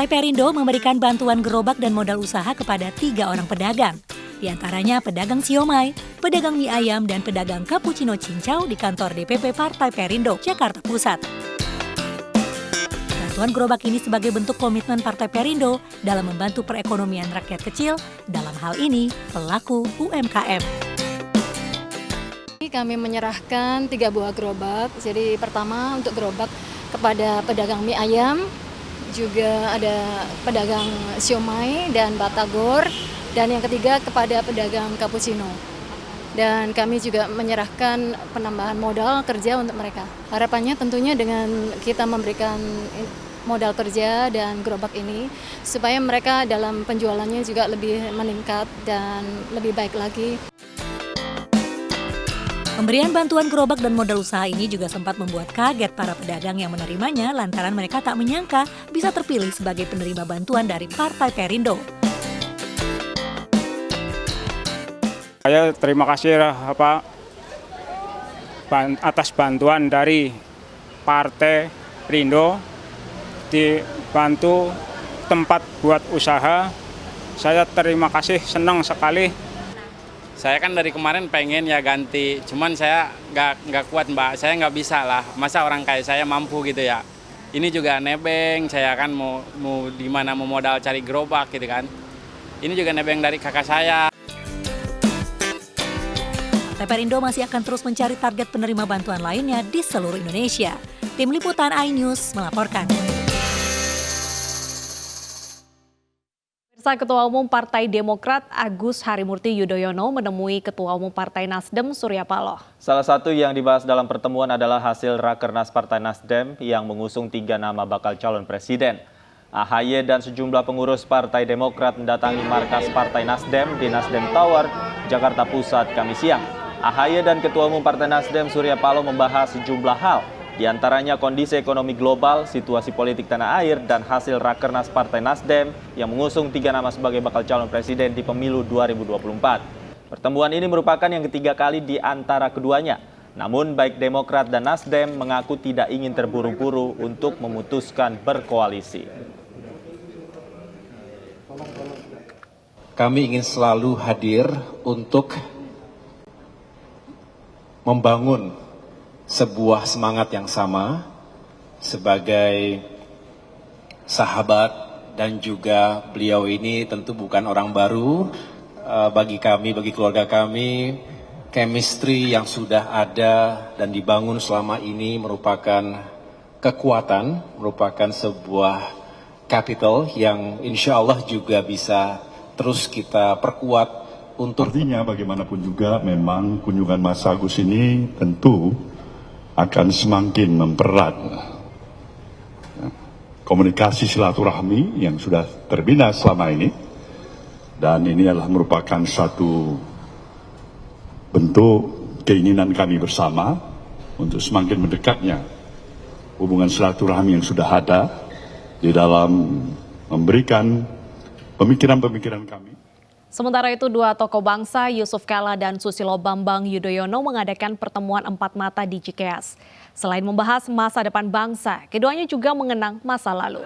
Partai Perindo memberikan bantuan gerobak dan modal usaha kepada 3 orang pedagang. Di antaranya pedagang siomay, pedagang mie ayam, dan pedagang cappuccino cincau di kantor DPP Partai Perindo, Jakarta Pusat. Bantuan gerobak ini sebagai bentuk komitmen Partai Perindo dalam membantu perekonomian rakyat kecil, dalam hal ini pelaku UMKM. Kami menyerahkan 3 buah gerobak. Jadi pertama untuk gerobak kepada pedagang mie ayam, juga ada pedagang siomay dan batagor, dan yang ketiga kepada pedagang cappuccino. Dan kami juga menyerahkan penambahan modal kerja untuk mereka. Harapannya tentunya dengan kita memberikan modal kerja dan gerobak ini, supaya mereka dalam penjualannya juga lebih meningkat dan lebih baik lagi. Pemberian bantuan gerobak dan modal usaha ini juga sempat membuat kaget para pedagang yang menerimanya lantaran mereka tak menyangka bisa terpilih sebagai penerima bantuan dari Partai Perindo. Saya terima kasih atas bantuan dari Partai Perindo, dibantu tempat buat usaha. Saya terima kasih, senang sekali. Saya kan dari kemarin pengen ya ganti, cuman saya nggak kuat Mbak, saya nggak bisa lah, masa orang kayak saya mampu gitu ya. Ini juga nebeng, saya kan mau di mana mau modal cari gerobak gitu kan. Ini juga nebeng dari kakak saya. Partai Perindo masih akan terus mencari target penerima bantuan lainnya di seluruh Indonesia. Tim Liputan iNews melaporkan. Ketua Umum Partai Demokrat Agus Harimurti Yudhoyono menemui Ketua Umum Partai Nasdem Surya Paloh. Salah satu yang dibahas dalam pertemuan adalah hasil Rakernas Partai Nasdem yang mengusung 3 nama bakal calon presiden. AHY dan sejumlah pengurus Partai Demokrat mendatangi markas Partai Nasdem di Nasdem Tower, Jakarta Pusat, Kamis siang. AHY dan Ketua Umum Partai Nasdem Surya Paloh membahas sejumlah hal, di antaranya kondisi ekonomi global, situasi politik tanah air, dan hasil Rakernas Partai Nasdem yang mengusung 3 nama sebagai bakal calon presiden di pemilu 2024. Pertemuan ini merupakan yang ketiga kali di antara keduanya. Namun baik Demokrat dan Nasdem mengaku tidak ingin terburu-buru untuk memutuskan berkoalisi. Kami ingin selalu hadir untuk membangun sebuah semangat yang sama sebagai sahabat, dan juga beliau ini tentu bukan orang baru bagi kami, bagi keluarga kami. Chemistry yang sudah ada dan dibangun selama ini merupakan kekuatan, merupakan sebuah capital yang insya Allah juga bisa terus kita perkuat untuk. Artinya bagaimanapun juga memang kunjungan Mas Agus ini tentu akan semakin mempererat komunikasi silaturahmi yang sudah terbina selama ini, dan ini adalah merupakan satu bentuk keinginan kami bersama untuk semakin mendekatnya hubungan silaturahmi yang sudah ada di dalam memberikan pemikiran-pemikiran kami. Sementara itu, 2 tokoh bangsa Yusuf Kala dan Susilo Bambang Yudhoyono mengadakan pertemuan 4 mata di Cikeas. Selain membahas masa depan bangsa, keduanya juga mengenang masa lalu.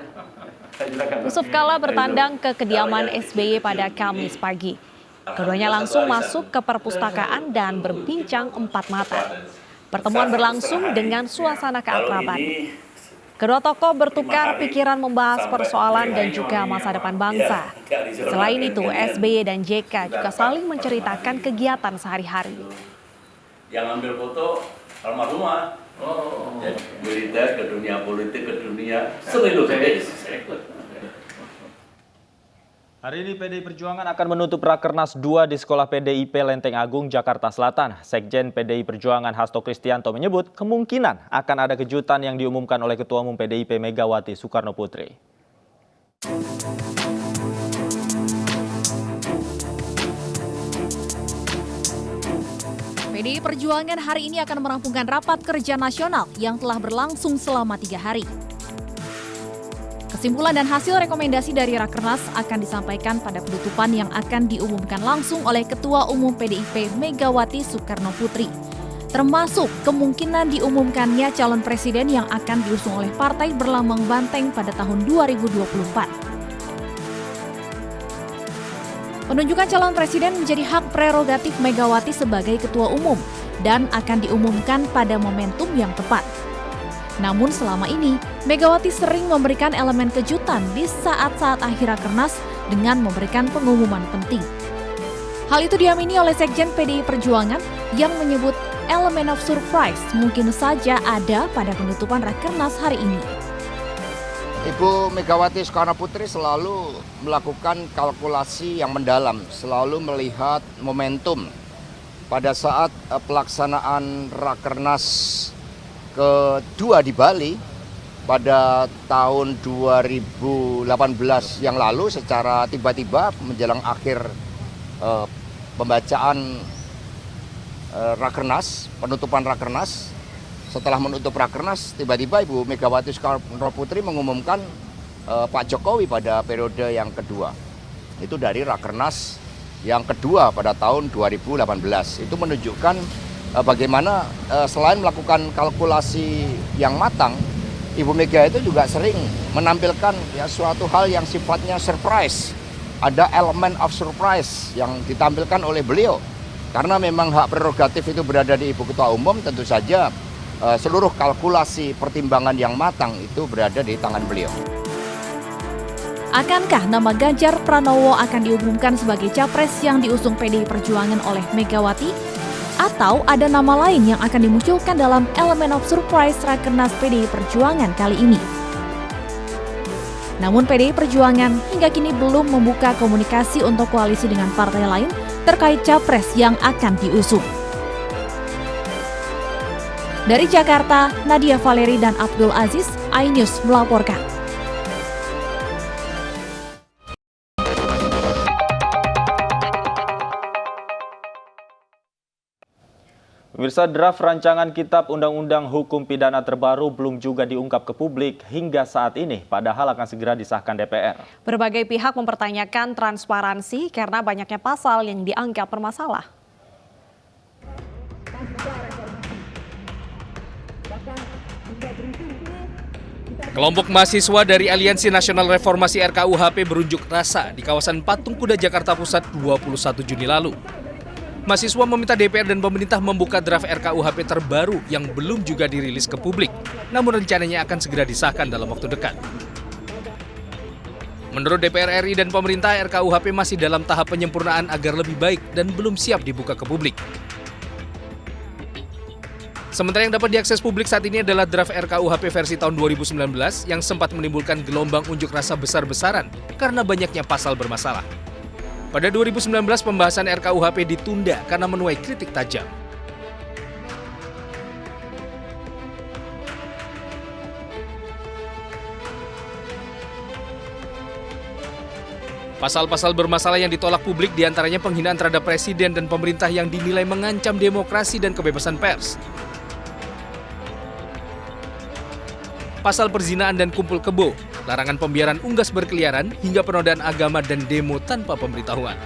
Yusuf Kala bertandang ke kediaman SBY pada Kamis pagi. Keduanya langsung masuk ke perpustakaan dan berbincang 4 mata. Pertemuan berlangsung dengan suasana keakraban. Kedua tokoh bertukar pikiran membahas persoalan dan juga masa depan bangsa. Selain itu, SBY dan JK juga saling menceritakan kegiatan sehari-hari. Yang ambil foto almarhumah, jadi militer ke dunia politik, ke dunia sering. Hari ini PDI Perjuangan akan menutup Rakernas 2 di Sekolah PDIP Lenteng Agung, Jakarta Selatan. Sekjen PDI Perjuangan Hasto Kristianto menyebut kemungkinan akan ada kejutan yang diumumkan oleh Ketua Umum PDIP Megawati Soekarnoputri. PDI Perjuangan hari ini akan merampungkan rapat kerja nasional yang telah berlangsung selama 3 hari. Kesimpulan dan hasil rekomendasi dari Rakernas akan disampaikan pada penutupan yang akan diumumkan langsung oleh Ketua Umum PDIP Megawati Soekarnoputri. termasuk kemungkinan diumumkannya calon presiden yang akan diusung oleh partai berlambang banteng pada tahun 2024. Penunjukan calon presiden menjadi hak prerogatif Megawati sebagai ketua umum dan akan diumumkan pada momentum yang tepat. Namun selama ini, Megawati sering memberikan elemen kejutan di saat-saat akhir Rakernas dengan memberikan pengumuman penting. Hal itu diamini oleh Sekjen PDI Perjuangan yang menyebut elemen of surprise mungkin saja ada pada penutupan Rakernas hari ini. Ibu Megawati Soekarnoputri selalu melakukan kalkulasi yang mendalam, selalu melihat momentum. Pada saat pelaksanaan Rakernas kedua di Bali pada tahun 2018 yang lalu, secara tiba-tiba menjelang akhir pembacaan Rakernas, penutupan Rakernas, setelah menutup Rakernas, tiba-tiba Ibu Megawati Soekarnoputri mengumumkan Pak Jokowi pada periode yang kedua. Itu dari Rakernas yang kedua pada tahun 2018. Itu menunjukkan bagaimana selain melakukan kalkulasi yang matang, Ibu Mega itu juga sering menampilkan ya suatu hal yang sifatnya surprise. Ada elemen of surprise yang ditampilkan oleh beliau. Karena memang hak prerogatif itu berada di Ibu Ketua Umum, tentu saja seluruh kalkulasi pertimbangan yang matang itu berada di tangan beliau. Akankah nama Ganjar Pranowo akan diumumkan sebagai capres yang diusung PDI Perjuangan oleh Megawati? Atau ada nama lain yang akan dimunculkan dalam elemen of surprise Rakernas PDI Perjuangan kali ini? Namun PDI Perjuangan hingga kini belum membuka komunikasi untuk koalisi dengan partai lain terkait capres yang akan diusung. Dari Jakarta, Nadia Valeri dan Abdul Aziz, iNews melaporkan. Pemirsa, draft rancangan Kitab Undang-Undang Hukum Pidana terbaru belum juga diungkap ke publik hingga saat ini, padahal akan segera disahkan DPR. Berbagai pihak mempertanyakan transparansi karena banyaknya pasal yang dianggap bermasalah. Kelompok mahasiswa dari Aliansi Nasional Reformasi RKUHP berunjuk rasa di kawasan Patung Kuda Jakarta Pusat 21 Juni lalu. Mahasiswa meminta DPR dan pemerintah membuka draft RKUHP terbaru yang belum juga dirilis ke publik, namun rencananya akan segera disahkan dalam waktu dekat. Menurut DPR RI dan pemerintah, RKUHP masih dalam tahap penyempurnaan agar lebih baik dan belum siap dibuka ke publik. Sementara yang dapat diakses publik saat ini adalah draft RKUHP versi tahun 2019 yang sempat menimbulkan gelombang unjuk rasa besar-besaran karena banyaknya pasal bermasalah. Pada 2019, pembahasan RKUHP ditunda karena menuai kritik tajam. Pasal-pasal bermasalah yang ditolak publik diantaranya penghinaan terhadap presiden dan pemerintah yang dinilai mengancam demokrasi dan kebebasan pers. Pasal perzinaan dan kumpul kebo, larangan pembiaran unggas berkeliaran, hingga penodaan agama dan demo tanpa pemberitahuan.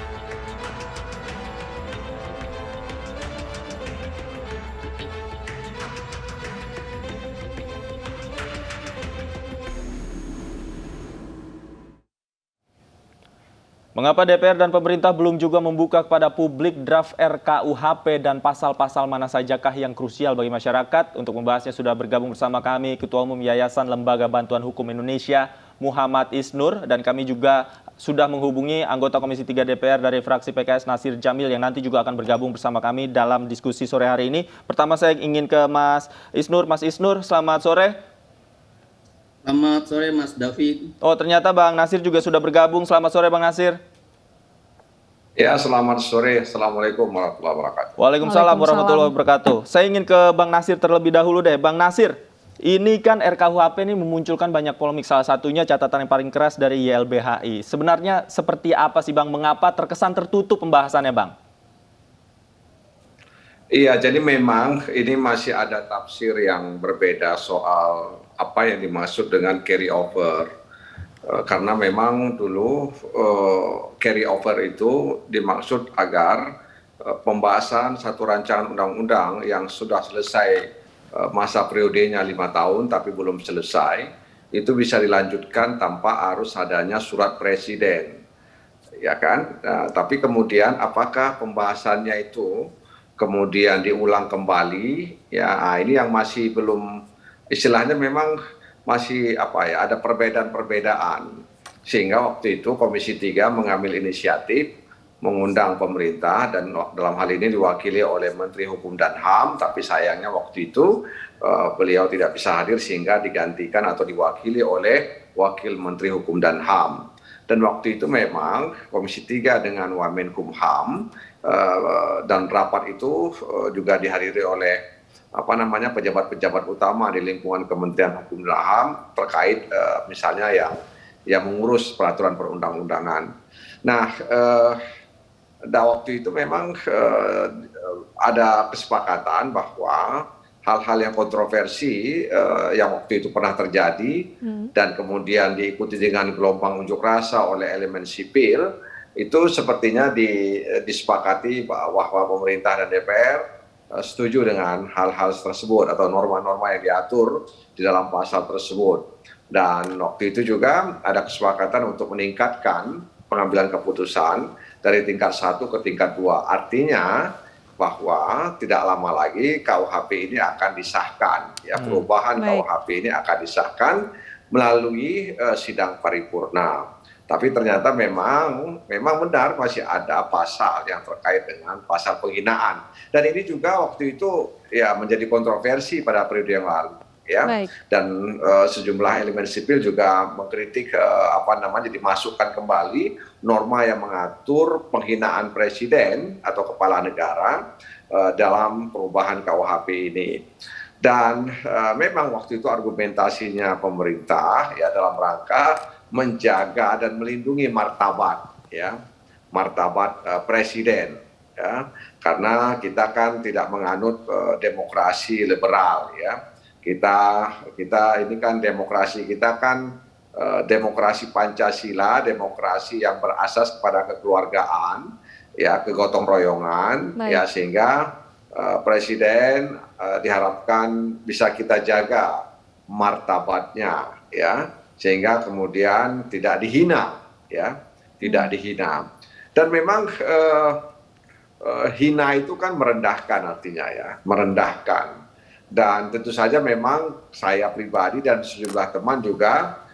Mengapa DPR dan pemerintah belum juga membuka kepada publik draft RKUHP dan pasal-pasal mana sajakah yang krusial bagi masyarakat? Untuk membahasnya sudah bergabung bersama kami Ketua Umum Yayasan Lembaga Bantuan Hukum Indonesia, Muhammad Isnur, dan kami juga sudah menghubungi anggota Komisi 3 DPR dari fraksi PKS Nasir Jamil yang nanti juga akan bergabung bersama kami dalam diskusi sore hari ini. Pertama saya ingin ke Mas Isnur. Mas Isnur, selamat sore. Selamat sore Mas David. Oh, ternyata Bang Nasir juga sudah bergabung. Selamat sore Bang Nasir. Ya, selamat sore. Assalamualaikum warahmatullahi wabarakatuh. Waalaikumsalam warahmatullahi wabarakatuh. Saya ingin ke Bang Nasir terlebih dahulu deh. Bang Nasir, ini kan RKUHP ini memunculkan banyak polemik. Salah satunya catatan yang paling keras dari YLBHI. Sebenarnya seperti apa sih Bang? Mengapa terkesan tertutup pembahasannya Bang? Iya, jadi memang ini masih ada tafsir yang berbeda soal apa yang dimaksud dengan carry over. Karena memang dulu carry over itu dimaksud agar pembahasan satu rancangan undang-undang yang sudah selesai masa periodenya 5 tahun tapi belum selesai, itu bisa dilanjutkan tanpa harus adanya surat presiden, ya kan? Tapi kemudian apakah pembahasannya itu kemudian diulang kembali, ya ini yang masih belum, istilahnya memang masih ada perbedaan-perbedaan, sehingga waktu itu Komisi 3 mengambil inisiatif mengundang pemerintah dan dalam hal ini diwakili oleh Menteri Hukum dan HAM, tapi sayangnya waktu itu beliau tidak bisa hadir sehingga digantikan atau diwakili oleh Wakil Menteri Hukum dan HAM. Dan waktu itu memang Komisi 3 dengan Wamenkumham dan rapat itu juga dihadiri oleh pejabat-pejabat utama di lingkungan Kementerian Hukum dan HAM terkait misalnya yang mengurus peraturan perundang-undangan. Nah, waktu itu memang ada kesepakatan bahwa hal-hal yang kontroversi yang waktu itu pernah terjadi dan kemudian diikuti dengan gelombang unjuk rasa oleh elemen sipil, itu sepertinya disepakati bahwa pemerintah dan DPR setuju dengan hal-hal tersebut atau norma-norma yang diatur di dalam pasal tersebut. Dan waktu itu juga ada kesepakatan untuk meningkatkan pengambilan keputusan dari tingkat 1 ke tingkat 2. Artinya bahwa tidak lama lagi KUHP ini akan disahkan, ya, perubahan KUHP ini akan disahkan melalui sidang paripurna. Tapi ternyata memang benar masih ada pasal yang terkait dengan pasal penghinaan. Dan ini juga waktu itu ya menjadi kontroversi pada periode yang lalu, ya. Dan sejumlah elemen sipil juga mengkritik dimasukkan kembali norma yang mengatur penghinaan presiden atau kepala negara dalam perubahan KUHP ini. Dan memang waktu itu argumentasinya pemerintah ya dalam rangka menjaga dan melindungi martabat presiden, ya, karena kita kan tidak menganut demokrasi liberal, ya. Kita ini kan demokrasi kita kan demokrasi Pancasila, demokrasi yang berasas pada kekeluargaan, ya, kegotong royongan, ya, sehingga presiden diharapkan bisa kita jaga martabatnya, ya, sehingga kemudian tidak dihina, ya, tidak dihina. Dan memang hina itu kan merendahkan artinya, ya, merendahkan. Dan tentu saja memang saya pribadi dan sejumlah teman juga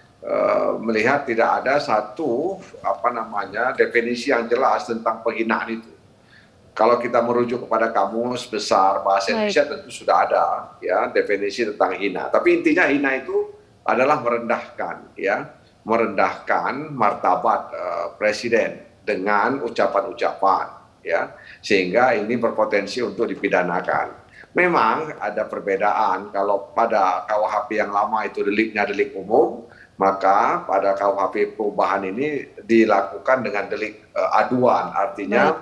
melihat tidak ada satu definisi yang jelas tentang penghinaan itu. Kalau kita merujuk kepada kamus besar bahasa Indonesia tentu sudah ada, ya, definisi tentang hina. Tapi intinya hina itu adalah merendahkan, ya, merendahkan martabat presiden dengan ucapan-ucapan, ya, sehingga ini berpotensi untuk dipidanakan. Memang ada perbedaan, kalau pada KUHP yang lama itu deliknya delik umum, maka pada KUHP perubahan ini dilakukan dengan delik aduan, artinya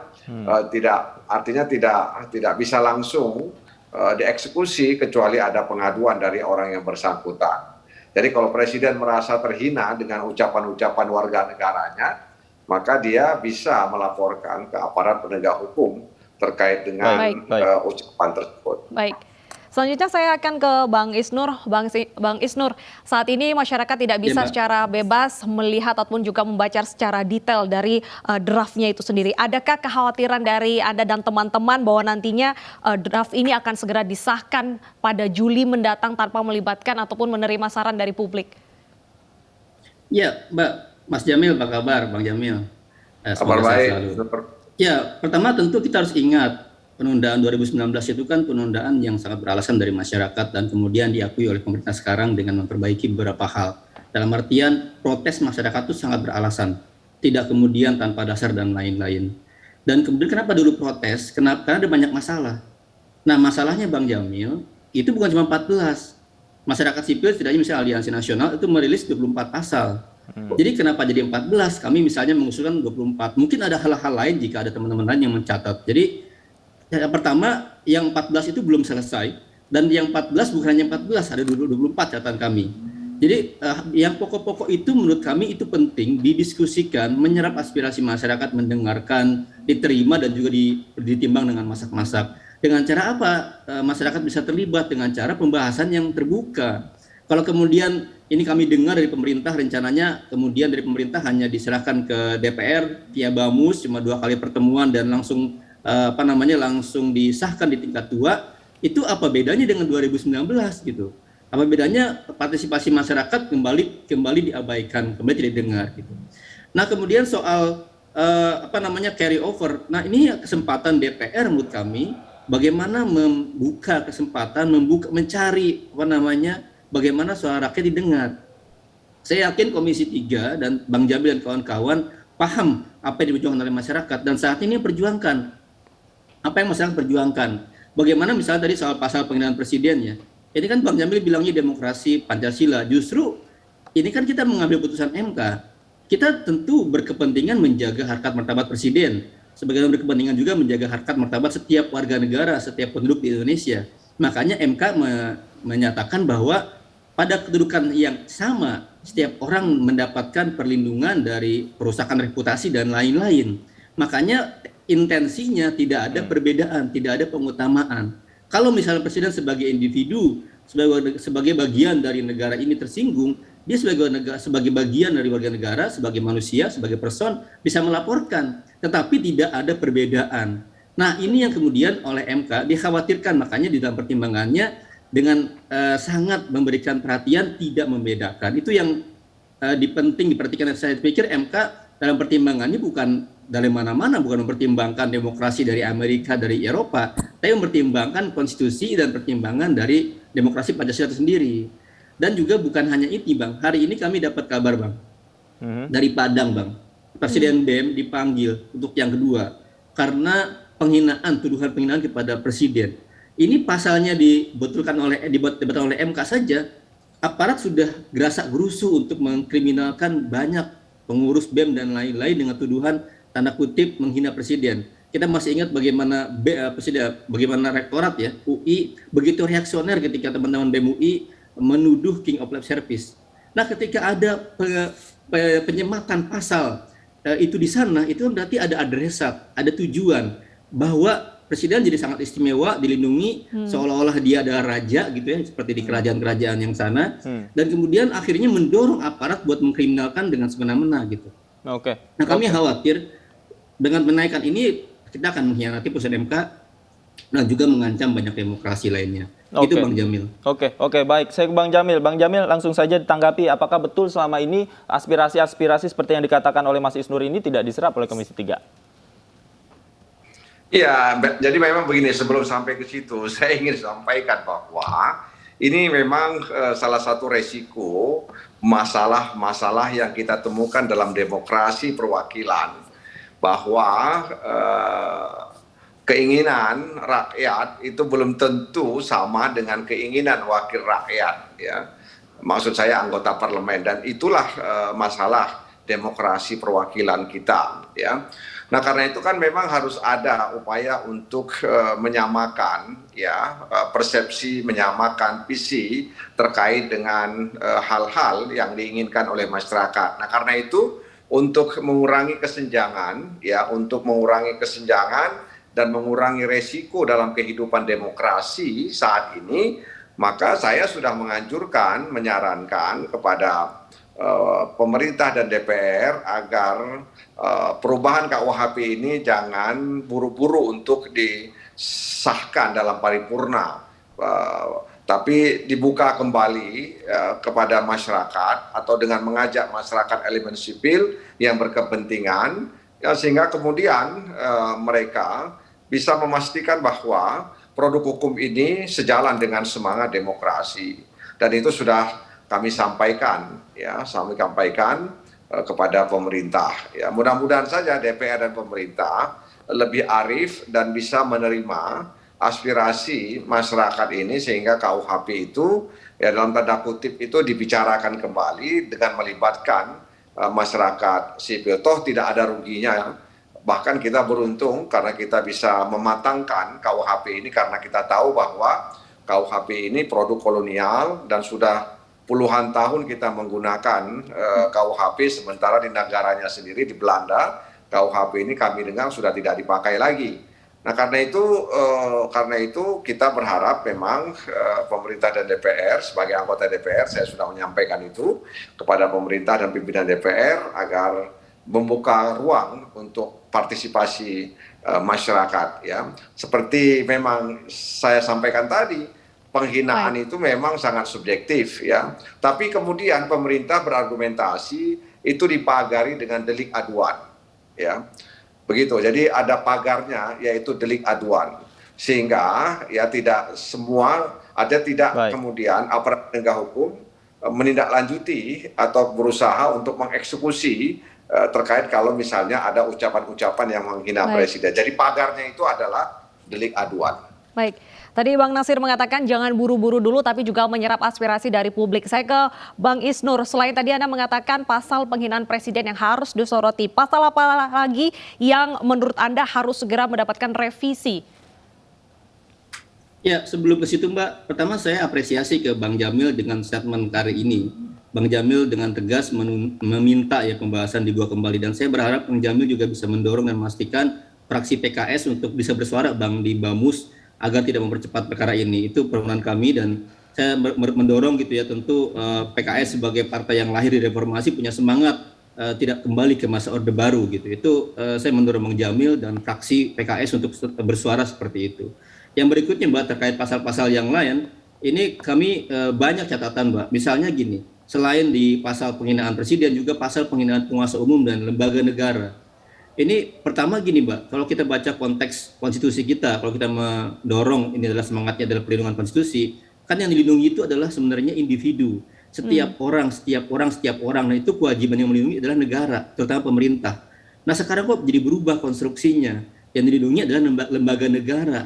tidak bisa langsung dieksekusi kecuali ada pengaduan dari orang yang bersangkutan. Jadi kalau presiden merasa terhina dengan ucapan-ucapan warga negaranya, maka dia bisa melaporkan ke aparat penegak hukum terkait dengan ucapan tersebut. Baik. Selanjutnya saya akan ke Bang Isnur. Bang Isnur, saat ini masyarakat tidak bisa secara bebas melihat ataupun juga membaca secara detail dari draftnya itu sendiri. Adakah kekhawatiran dari Anda dan teman-teman bahwa nantinya draft ini akan segera disahkan pada Juli mendatang tanpa melibatkan ataupun menerima saran dari publik? Ya, Mas Jamil, apa kabar, Bang Jamil? Kabar baik. Ya, pertama tentu kita harus ingat penundaan 2019 itu kan penundaan yang sangat beralasan dari masyarakat dan kemudian diakui oleh pemerintah sekarang dengan memperbaiki beberapa hal. Dalam artian protes masyarakat itu sangat beralasan, tidak kemudian tanpa dasar dan lain-lain. Dan kemudian kenapa dulu protes? Karena ada banyak masalah. Nah, masalahnya Bang Jamil, itu bukan cuma 14. Masyarakat sipil setidaknya misalnya Aliansi Nasional itu merilis 24 pasal. Jadi kenapa jadi 14? Kami misalnya mengusulkan 24. Mungkin ada hal-hal lain jika ada teman-teman lain yang mencatat. Jadi yang pertama, yang 14 itu belum selesai, dan yang 14 bukan hanya 14, ada 24 catatan kami. Jadi yang pokok-pokok itu menurut kami itu penting didiskusikan, menyerap aspirasi masyarakat, mendengarkan, diterima dan juga ditimbang dengan masak-masak. Dengan cara apa masyarakat bisa terlibat? Dengan cara pembahasan yang terbuka. Kalau kemudian ini kami dengar dari pemerintah, rencananya kemudian dari pemerintah hanya diserahkan ke DPR via Bamus, cuma 2 kali pertemuan dan langsung langsung disahkan di tingkat 2, itu apa bedanya dengan 2019 gitu? Apa bedanya partisipasi masyarakat kembali diabaikan, kembali tidak didengar gitu. Nah, kemudian soal carry over. Nah, ini kesempatan DPR menurut kami bagaimana membuka kesempatan, mencari bagaimana suara rakyat didengar. Saya yakin Komisi 3 dan Bang Jamil dan kawan-kawan paham apa yang diperjuangkan oleh masyarakat dan saat ini perjuangkan. Apa yang masyarakat perjuangkan? Bagaimana misalnya tadi soal pasal penghinaan presiden ya. Ini kan Bang Jamil bilangnya demokrasi Pancasila. Justru ini kan kita mengambil putusan MK. Kita tentu berkepentingan menjaga harkat martabat presiden. Sebagaimana berkepentingan juga menjaga harkat martabat setiap warga negara, setiap penduduk di Indonesia. Makanya MK menyatakan bahwa pada kedudukan yang sama, setiap orang mendapatkan perlindungan dari perusakan reputasi dan lain-lain. Makanya intensinya tidak ada perbedaan, tidak ada pengutamaan. Kalau misalnya presiden sebagai individu, sebagai bagian dari negara ini tersinggung, dia sebagai bagian dari warga negara, sebagai manusia, sebagai person, bisa melaporkan. Tetapi tidak ada perbedaan. Nah, ini yang kemudian oleh MK dikhawatirkan, makanya di dalam pertimbangannya dengan sangat memberikan perhatian, tidak membedakan. Itu yang penting diperhatikan. Saya pikir MK dalam pertimbangannya bukan dari mana-mana, bukan mempertimbangkan demokrasi dari Amerika, dari Eropa, tapi mempertimbangkan konstitusi dan pertimbangan dari demokrasi Pancasila itu sendiri. Dan juga bukan hanya itu, Bang. Hari ini kami dapat kabar, Bang, dari Padang, Bang. Presiden BEM dipanggil untuk yang kedua karena tuduhan penghinaan kepada presiden. Ini pasalnya dibatalkan oleh MK saja, aparat sudah gerasak gerusu untuk mengkriminalkan banyak pengurus BEM dan lain-lain dengan tuduhan tanda kutip menghina presiden. Kita masih ingat bagaimana rektorat ya UI begitu reaksioner ketika teman-teman BEM UI menuduh King of Lab Service. Nah, ketika ada penyematan pasal itu di sana, itu berarti ada adresat, ada tujuan bahwa presiden jadi sangat istimewa, dilindungi seolah-olah dia adalah raja gitu ya, seperti di kerajaan-kerajaan yang sana, dan kemudian akhirnya mendorong aparat buat mengkriminalkan dengan semena-mena gitu. Oke. Nah, kami khawatir dengan menaikkan ini kita akan mengkhianati putusan MK dan juga mengancam banyak demokrasi lainnya. Itu Bang Jamil. Oke, baik. Saya ke Bang Jamil. Bang Jamil langsung saja ditanggapi, apakah betul selama ini aspirasi-aspirasi seperti yang dikatakan oleh Mas Isnur ini tidak diserap oleh Komisi 3? Iya, jadi memang begini, sebelum sampai ke situ, saya ingin sampaikan bahwa ini memang salah satu resiko masalah-masalah yang kita temukan dalam demokrasi perwakilan, bahwa keinginan rakyat itu belum tentu sama dengan keinginan wakil rakyat, ya. Maksud saya anggota parlemen, dan itulah masalah demokrasi perwakilan kita, ya. Nah, karena itu kan memang harus ada upaya untuk menyamakan ya persepsi, menyamakan visi terkait dengan hal-hal yang diinginkan oleh masyarakat. Nah, karena itu untuk mengurangi kesenjangan ya, dan mengurangi resiko dalam kehidupan demokrasi saat ini, maka saya sudah menyarankan kepada pemerintah dan DPR agar perubahan KUHP ini jangan buru-buru untuk disahkan dalam paripurna, tapi dibuka kembali kepada masyarakat atau dengan mengajak masyarakat elemen sipil yang berkepentingan, ya, sehingga kemudian mereka bisa memastikan bahwa produk hukum ini sejalan dengan semangat demokrasi, dan itu sudah kami sampaikan kepada pemerintah. Ya, mudah-mudahan saja DPR dan pemerintah lebih arif dan bisa menerima aspirasi masyarakat ini, sehingga KUHP itu ya dalam tanda kutip itu dibicarakan kembali dengan melibatkan masyarakat sipil. Toh tidak ada ruginya. Bahkan kita beruntung karena kita bisa mematangkan KUHP ini, karena kita tahu bahwa KUHP ini produk kolonial dan sudah puluhan tahun kita menggunakan KUHP, sementara di negaranya sendiri di Belanda KUHP ini kami dengar sudah tidak dipakai lagi. Nah karena itu kita berharap memang pemerintah dan DPR, sebagai anggota DPR saya sudah menyampaikan itu kepada pemerintah dan pimpinan DPR agar membuka ruang untuk partisipasi masyarakat, ya. Seperti memang saya sampaikan tadi, penghinaan itu memang sangat subjektif, ya. Tapi kemudian pemerintah berargumentasi itu dipagari dengan delik aduan, ya. Begitu. Jadi ada pagarnya, yaitu delik aduan, sehingga ya tidak semua kemudian aparat penegak hukum menindaklanjuti atau berusaha untuk mengeksekusi terkait kalau misalnya ada ucapan-ucapan yang menghina presiden. Jadi pagarnya itu adalah delik aduan. Baik, tadi Bang Nasir mengatakan jangan buru-buru dulu tapi juga menyerap aspirasi dari publik. Saya ke Bang Isnur, selain tadi Anda mengatakan pasal penghinaan presiden yang harus disoroti, pasal apa lagi yang menurut Anda harus segera mendapatkan revisi? Ya, sebelum ke situ Mbak, pertama saya apresiasi ke Bang Jamil dengan statement kali ini. Bang Jamil dengan tegas meminta ya pembahasan dibuka kembali, dan saya berharap Bang Jamil juga bisa mendorong dan memastikan fraksi PKS untuk bisa bersuara Bang di Bamus agar tidak mempercepat perkara ini. Itu permohonan kami, dan saya mendorong gitu ya, tentu PKS sebagai partai yang lahir di reformasi punya semangat tidak kembali ke masa Orde Baru gitu. Itu saya mendorong Bang Jamil dan fraksi PKS untuk bersuara seperti itu. Yang berikutnya Mbak, terkait pasal-pasal yang lain, ini kami banyak catatan Mbak. Misalnya gini, selain di pasal penghinaan presiden, juga pasal penghinaan penguasa umum dan lembaga negara. Ini pertama gini Mbak, kalau kita baca konteks konstitusi kita, kalau kita mendorong ini adalah semangatnya adalah perlindungan konstitusi, kan yang dilindungi itu adalah sebenarnya individu. Setiap orang. Nah itu kewajiban yang melindungi adalah negara, terutama pemerintah. Nah sekarang kok jadi berubah konstruksinya, yang dilindungi adalah lembaga negara.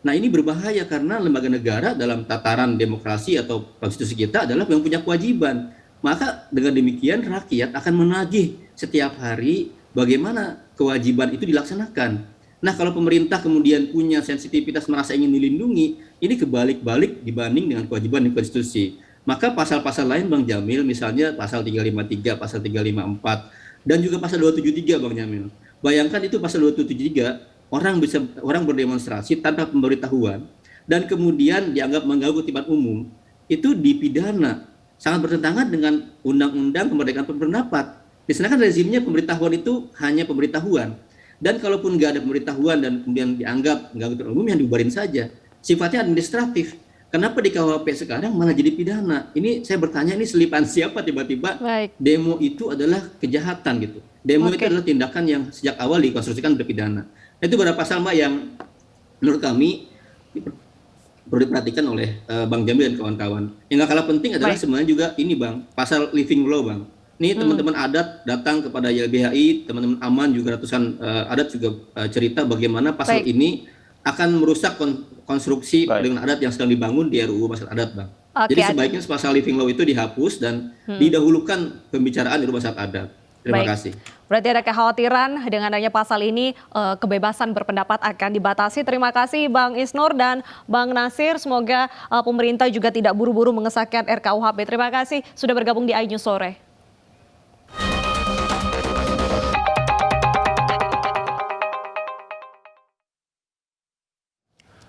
Nah ini berbahaya karena lembaga negara dalam tataran demokrasi atau konstitusi kita adalah yang punya kewajiban. Maka dengan demikian rakyat akan menagih setiap hari bagaimana kewajiban itu dilaksanakan. Nah kalau pemerintah kemudian punya sensitivitas merasa ingin dilindungi, ini kebalik-balik dibanding dengan kewajiban di konstitusi. Maka pasal-pasal lain Bang Jamil, misalnya pasal 353, pasal 354, dan juga pasal 273 Bang Jamil. Bayangkan itu pasal 273, orang berdemonstrasi tanpa pemberitahuan dan kemudian dianggap mengganggu tertiban umum, itu dipidana, sangat bertentangan dengan Undang-Undang Kemerdekaan Berpendapat. Di sana kan rezimnya pemberitahuan itu hanya pemberitahuan, dan kalaupun nggak ada pemberitahuan dan kemudian dianggap mengganggu tertiban umum, yang dibubarin saja, sifatnya administratif. Kenapa di KUHP sekarang malah jadi pidana? Ini saya bertanya, ini selipan siapa tiba-tiba demo itu adalah kejahatan gitu. Demo itu adalah tindakan yang sejak awal dikonstruksikan berpidana. Itu beberapa pasal Mbak yang menurut kami perlu diperhatikan oleh Bang Jamil dan kawan-kawan. Yang gak kalah penting adalah sebenarnya juga ini Bang, pasal living law Bang. Ini teman-teman adat datang kepada YLBHI, teman-teman aman juga ratusan adat juga cerita bagaimana pasal ini akan merusak konstruksi dengan adat yang sedang dibangun di RUU Masyarakat Adat Bang. Jadi sebaiknya pasal living law itu dihapus dan didahulukan pembicaraan di rumah masyarakat adat. Terima kasih. Berarti ada kekhawatiran dengan adanya pasal ini kebebasan berpendapat akan dibatasi. Terima kasih Bang Isnur dan Bang Nasir. Semoga pemerintah juga tidak buru-buru mengesahkan RKUHP. Terima kasih sudah bergabung di iNews Sore.